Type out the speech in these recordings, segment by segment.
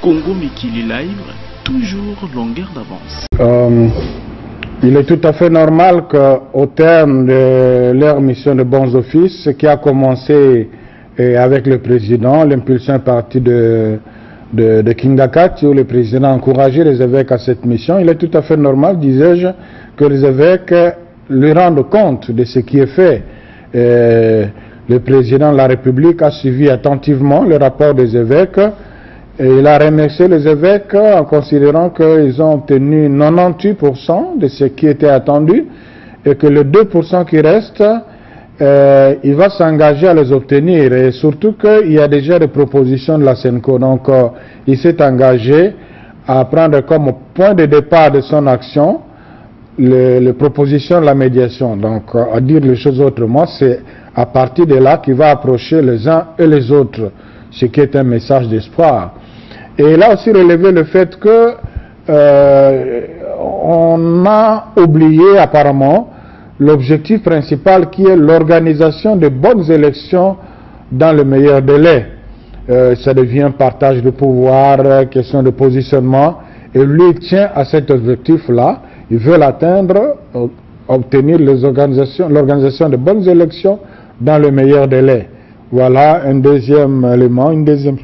Congo Mikili Live, toujours longueur d'avance. Il est tout à fait normal qu'au terme de leur mission de bons offices, qui a commencé avec le président, l'impulsion partie de Kingakati, où le président a encouragé les évêques à cette mission, il est tout à fait normal, disais-je, que les évêques lui rendent compte de ce qui est fait. Le président de la République a suivi attentivement le rapport des évêques et il a remercié les évêques en considérant qu'ils ont obtenu 98% de ce qui était attendu et que le 2% qui reste, il va s'engager à les obtenir, et surtout qu'il y a déjà des propositions de la SENCO. Donc il s'est engagé à prendre comme point de départ de son action les propositions de la médiation. Donc à dire les choses autrement, c'est à partir de là qu'il va approcher les uns et les autres, ce qui est un message d'espoir. Et il a aussi relevé le fait que on a oublié apparemment l'objectif principal qui est l'organisation de bonnes élections dans le meilleur délai. Ça devient partage de pouvoir, question de positionnement, et lui il tient à cet objectif-là. Il veut l'atteindre, obtenir l'organisation de bonnes élections dans le meilleur délai. Voilà un deuxième élément, une deuxième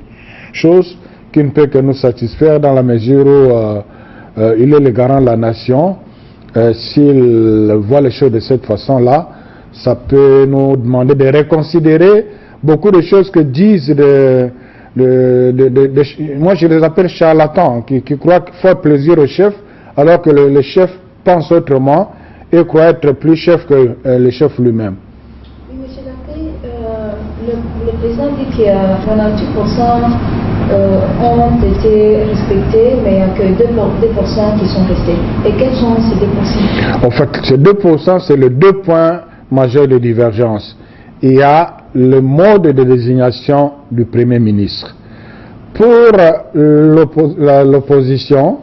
chose qui ne peut que nous satisfaire dans la mesure où il est le garant de la nation. S'il voit les choses de cette façon-là, ça peut nous demander de reconsidérer beaucoup de choses que disent moi je les appelle charlatans, qui croient faire plaisir au chef, alors que le chef pense autrement et croit être plus chef que le chef lui-même. Oui, M. Lappé, le président dit qu'il y a 98% ont été respectés, mais il n'y a que 2% qui sont restés. Et quels sont ces 2%? En fait, ces 2%, c'est les deux points majeurs de divergence. Il y a le mode de désignation du Premier ministre. Pour l'opposition,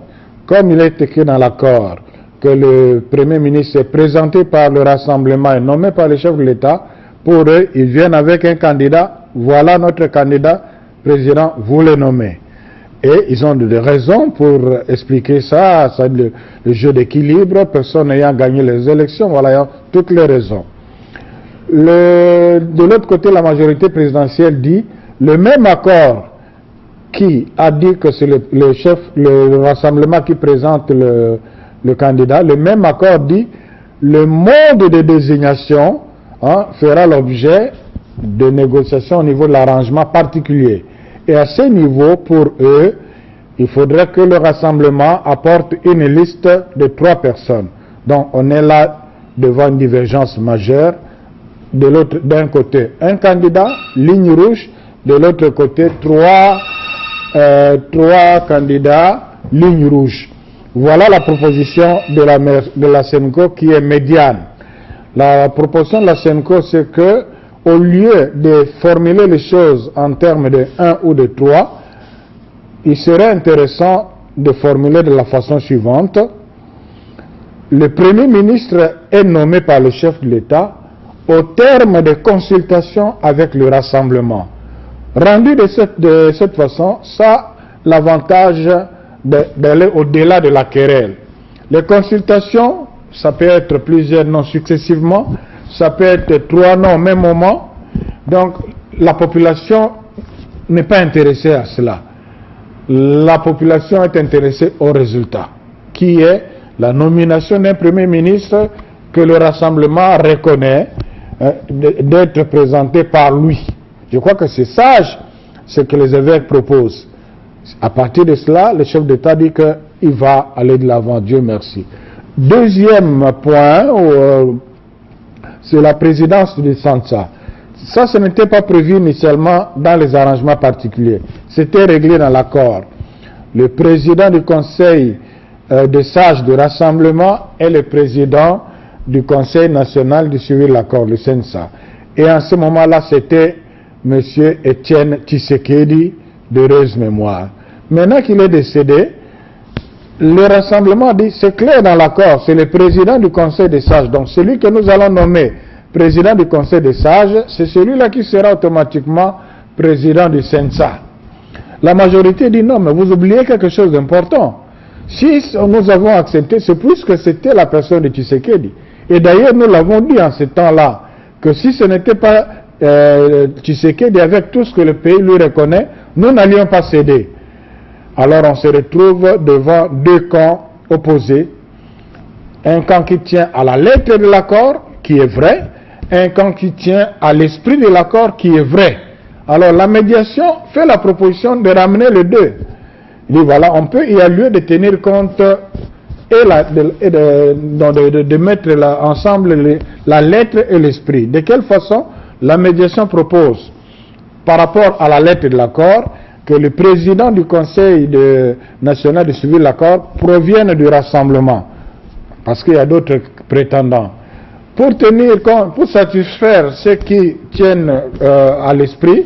comme il est écrit dans l'accord, que le Premier ministre est présenté par le Rassemblement et nommé par le chef de l'État, pour eux, ils viennent avec un candidat, voilà notre candidat, président, vous le nommez. Et ils ont des raisons pour expliquer ça, le jeu d'équilibre, personne n'ayant gagné les élections, voilà toutes les raisons. De l'autre côté, la majorité présidentielle dit, le même accord qui a dit que c'est le Rassemblement qui présente le candidat, le même accord dit, le mode de désignation fera l'objet de négociations au niveau de l'arrangement particulier. Et à ce niveau, pour eux, il faudrait que le Rassemblement apporte une liste de 3 personnes. Donc on est là devant une divergence majeure. D'un côté, un candidat, ligne rouge. De l'autre côté, 3 candidats, ligne rouge. Voilà la proposition de la SENCO qui est médiane. La proposition de la SENCO, c'est que au lieu de formuler les choses en termes de 1 ou de 3, il serait intéressant de formuler de la façon suivante. Le Premier ministre est nommé par le chef de l'État au terme de consultations avec le Rassemblement. Rendu de cette façon, ça a l'avantage d'aller au-delà de la querelle. Les consultations, ça peut être plusieurs noms successivement, ça peut être 3 noms au même moment. Donc la population n'est pas intéressée à cela. La population est intéressée au résultat, qui est la nomination d'un Premier ministre que le Rassemblement reconnaît d'être présenté par lui. Je crois que c'est sage ce que les évêques proposent. À partir de cela, le chef d'État dit qu'il va aller de l'avant. Dieu merci. Deuxième point, c'est la présidence du Sansa. Ça, ce n'était pas prévu initialement dans les arrangements particuliers. C'était réglé dans l'accord. Le président du conseil des sages du rassemblement est le président du conseil national du suivi de l'accord, le CENSA. Et en ce moment-là, c'était M. Étienne Tshisekedi, d'heureuse mémoire. Maintenant qu'il est décédé, le rassemblement a dit, c'est clair dans l'accord, c'est le président du conseil des sages. Donc celui que nous allons nommer président du conseil des sages, c'est celui-là qui sera automatiquement président du CENSA. La majorité dit non, mais vous oubliez quelque chose d'important. Si nous avons accepté, c'est plus que c'était la personne de Tshisekedi. Et d'ailleurs, nous l'avons dit en ce temps-là, que si ce n'était pas Tshisekedi, avec tout ce que le pays lui reconnaît, nous n'allions pas céder. Alors on se retrouve devant deux camps opposés. Un camp qui tient à la lettre de l'accord, qui est vrai, un camp qui tient à l'esprit de l'accord, qui est vrai. Alors la médiation fait la proposition de ramener les deux. Il dit voilà, il y a lieu de tenir compte et de mettre ensemble la lettre et l'esprit. De quelle façon? La médiation propose, par rapport à la lettre de l'accord, que le président du Conseil national de suivi de l'accord provienne du rassemblement, parce qu'il y a d'autres prétendants. Pour tenir compte, pour satisfaire ceux qui tiennent à l'esprit,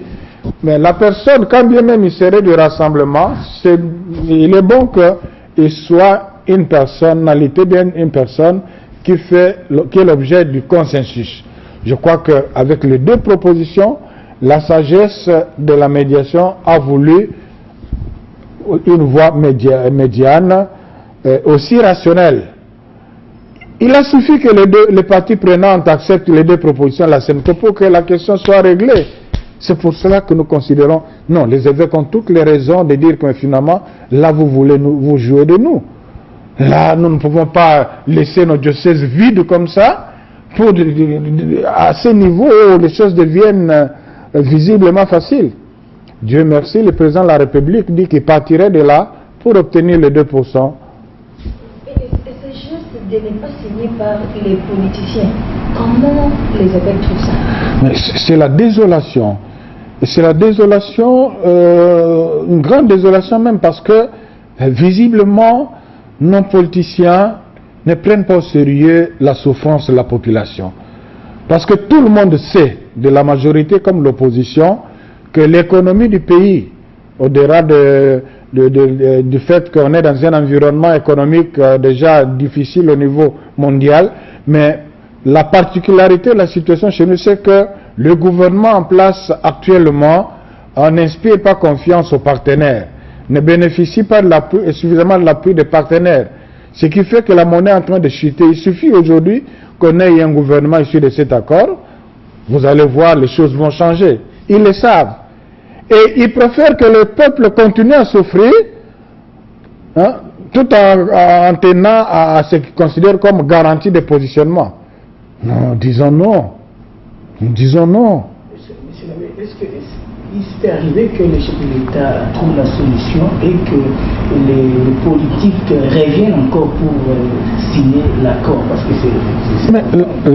mais la personne, quand bien même il serait du rassemblement, il est bon qu'il soit une personnalité, bien une personne qui est l'objet du consensus. Je crois qu'avec les deux propositions, la sagesse de la médiation a voulu une voie médiane aussi rationnelle. Il a suffi que les parties prenantes acceptent les deux propositions de la CNCO pour que la question soit réglée. C'est pour cela que nous considérons, non, les évêques ont toutes les raisons de dire que finalement, là vous voulez vous jouer de nous. Là, nous ne pouvons pas laisser nos diocèses vides comme ça, à ce niveau où les choses deviennent visiblement faciles. Dieu merci, le président de la République dit qu'il partirait de là pour obtenir les 2%. Et ce geste de ne pas signer par les politiciens, comment les évêques trouvent ça? C'est la désolation. C'est la désolation, une grande désolation même, parce que visiblement, nos politiciens ne prennent pas au sérieux la souffrance de la population. Parce que tout le monde sait, de la majorité comme l'opposition, que l'économie du pays, au-delà du fait qu'on est dans un environnement économique déjà difficile au niveau mondial, mais la particularité de la situation chez nous, c'est que le gouvernement en place actuellement n'inspire pas confiance aux partenaires, ne bénéficie pas suffisamment de l'appui des partenaires. Ce qui fait que la monnaie est en train de chuter. Il suffit aujourd'hui qu'on ait un gouvernement issu de cet accord, vous allez voir, les choses vont changer. Ils le savent. Et ils préfèrent que le peuple continue à souffrir, hein, tout en tenant à ce qu'ils considèrent comme garantie de positionnement. Non, disons non. Disons non. Monsieur l'abbé, est-ce qu'il s'est arrivé que le chef de l'État trouve la solution et que les politiques reviennent encore pour signer l'accord? Parce que c'est... Mais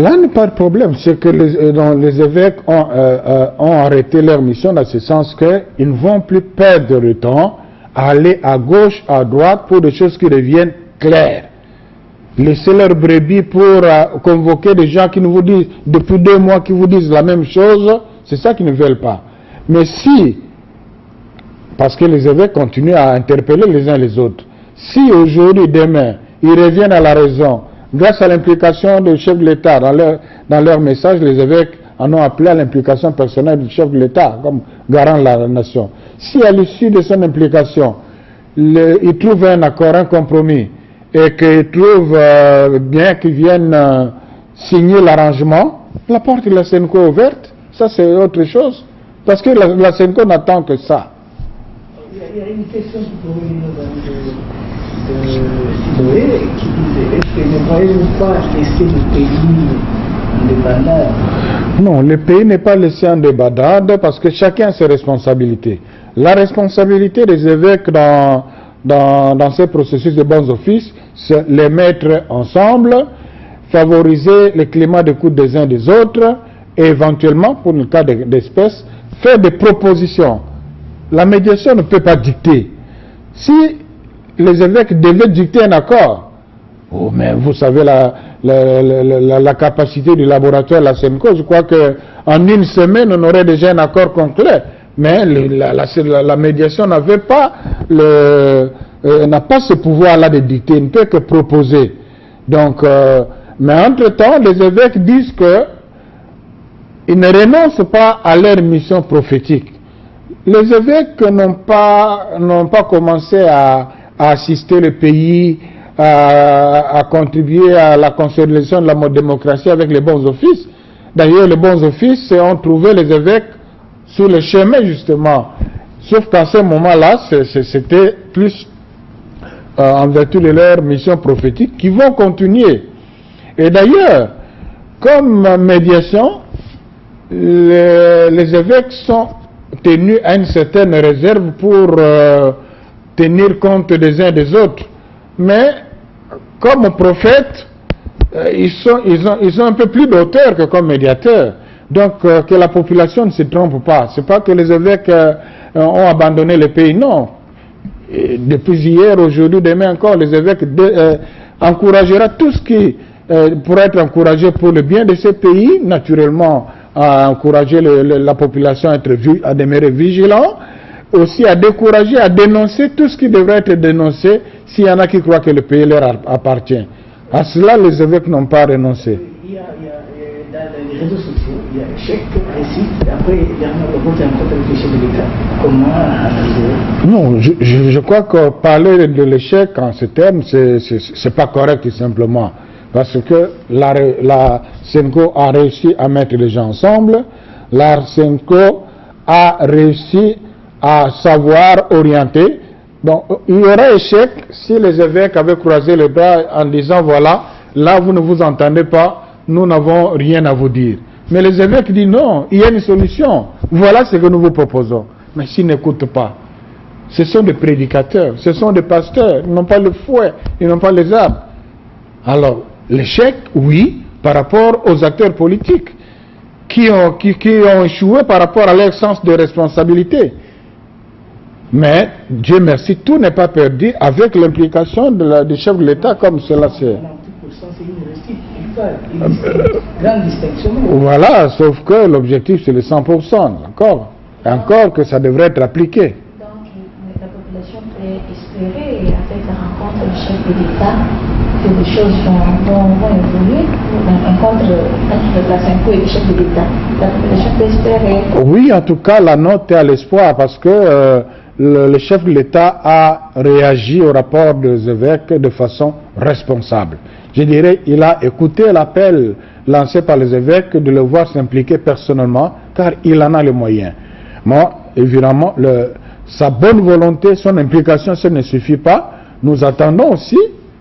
là n'est pas de problème. C'est que les évêques ont arrêté leur mission dans ce sens qu'ils ne vont plus perdre le temps à aller à gauche, à droite pour des choses qui deviennent claires. Laissez leur brebis pour convoquer des gens qui nous vous disent, depuis 2 mois, qui vous disent la même chose, c'est ça qu'ils ne veulent pas. Mais si, parce que les évêques continuent à interpeller les uns les autres, si aujourd'hui, demain, ils reviennent à la raison, grâce à l'implication du chef de l'État, dans leur message, les évêques en ont appelé à l'implication personnelle du chef de l'État, comme garant de la nation. Si à l'issue de son implication, ils trouvent un accord, un compromis, et qu'ils trouvent bien qu'ils viennent signer l'arrangement, la porte de la CNCO est ouverte, ça c'est autre chose. Parce que la CNCO n'attend que ça. Il y a une question qui pourrait venir de Siloé qui disait, est-ce que ne voyez-vous pas laisser le pays en débandade? Non, le pays n'est pas laissé en débandade parce que chacun a ses responsabilités. La responsabilité des évêques dans ces processus de bons offices, c'est les mettre ensemble, favoriser le climat d'écoute des uns des autres et éventuellement, pour le cas d'espèces, faire des propositions. La médiation ne peut pas dicter. Si les évêques devaient dicter un accord, oh, mais vous savez la capacité du laboratoire de la CNCO, je crois qu'en 1 semaine, on aurait déjà un accord concret. Mais la médiation n'avait pas n'a pas ce pouvoir-là de dicter, il ne peut que proposer. Donc, mais entre-temps, les évêques disent que ils ne renoncent pas à leur mission prophétique. Les évêques n'ont pas commencé à assister le pays, à contribuer à la consolidation de la démocratie avec les bons offices. D'ailleurs, les bons offices ont trouvé les évêques sur le chemin, justement. Sauf qu'à ce moment-là, c'était plus en vertu de leur mission prophétique qui vont continuer. Et d'ailleurs, comme médiation, les évêques sont tenus à une certaine réserve pour tenir compte des uns des autres. Mais comme prophètes, ils ont un peu plus d'auteur que comme médiateurs. Donc que la population ne se trompe pas. C'est pas que les évêques ont abandonné le pays, non. Et depuis hier, aujourd'hui, demain encore, les évêques encouragera tout ce qui pourrait être encouragé pour le bien de ces pays, naturellement à encourager la population à demeurer vigilant, aussi à décourager, à dénoncer tout ce qui devrait être dénoncé s'il y en a qui croient que le pays leur appartient. À cela, les évêques n'ont pas renoncé. Il y a dans les réseaux sociaux, il y a échec, réussite, après il y a le vote en contre avec l'échec de l'État. Comment analyser? Non, je crois que parler de l'échec en ces termes, c'est pas correct tout simplement. Parce que la SENCO a réussi à mettre les gens ensemble, la SENCO a réussi à savoir orienter. Donc, il y aurait échec si les évêques avaient croisé les bras en disant voilà, là vous ne vous entendez pas, nous n'avons rien à vous dire. Mais les évêques disent non, il y a une solution, voilà ce que nous vous proposons. Mais s'ils n'écoutent pas, ce sont des prédicateurs, ce sont des pasteurs, ils n'ont pas le fouet, ils n'ont pas les armes. Alors, l'échec, oui, par rapport aux acteurs politiques qui ont échoué par rapport à leur sens de responsabilité. Mais, Dieu merci, tout n'est pas perdu avec l'implication du chef de l'État comme cela c'est. Voilà, sauf que l'objectif c'est le 100%, d'accord. Encore que ça devrait être appliqué. Donc, la population peut espérer, avec la rencontre du chef de l'État, que les choses vont évoluer. La rencontre entre la SENCO et le chef de l'État. La population peut espérer. Oui, en tout cas, la note est à l'espoir parce que le chef de l'État a réagi au rapport des évêques de façon responsable. Je dirais, il a écouté l'appel lancé par les évêques de le voir s'impliquer personnellement, car il en a les moyens. Moi, évidemment, sa bonne volonté, son implication, ça ne suffit pas. Nous attendons aussi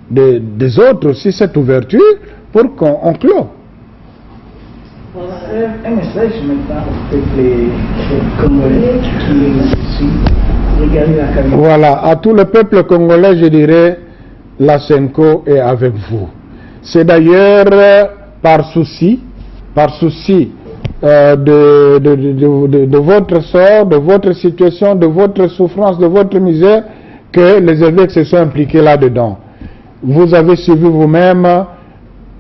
des autres aussi cette ouverture pour qu'on clôt. Voilà, un message maintenant au peuple congolais qui nous suit. Regardez la caméra. Voilà, à tout le peuple congolais, je dirais, la SENCO est avec vous. C'est d'ailleurs par souci de votre sort, de votre situation, de votre souffrance, de votre misère, que les évêques se sont impliqués là-dedans. Vous avez suivi vous-même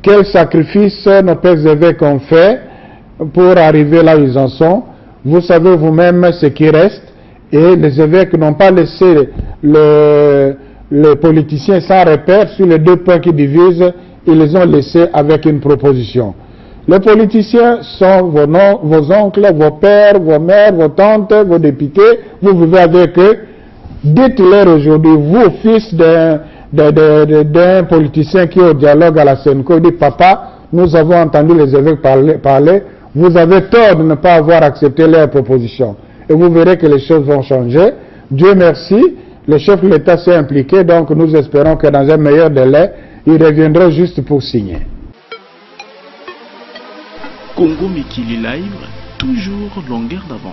quels sacrifices nos pères évêques ont fait pour arriver là où ils en sont. Vous savez vous-même ce qui reste, et les évêques n'ont pas laissé les politiciens sans repère sur les deux points qui divisent, ils les ont laissés avec une proposition. Les politiciens sont vos oncles, vos pères, vos mères, vos tantes, vos députés, vous vivez avec eux. Dites-leur aujourd'hui, vous, fils d'un politicien qui est au dialogue à la SENCO, dit papa, nous avons entendu les évêques parler, vous avez tort de ne pas avoir accepté leur proposition. Et vous verrez que les choses vont changer. Dieu merci, le chef de l'État s'est impliqué, donc nous espérons que dans un meilleur délai, il reviendra juste pour signer. Congo Mikili Live, toujours longueur d'avance.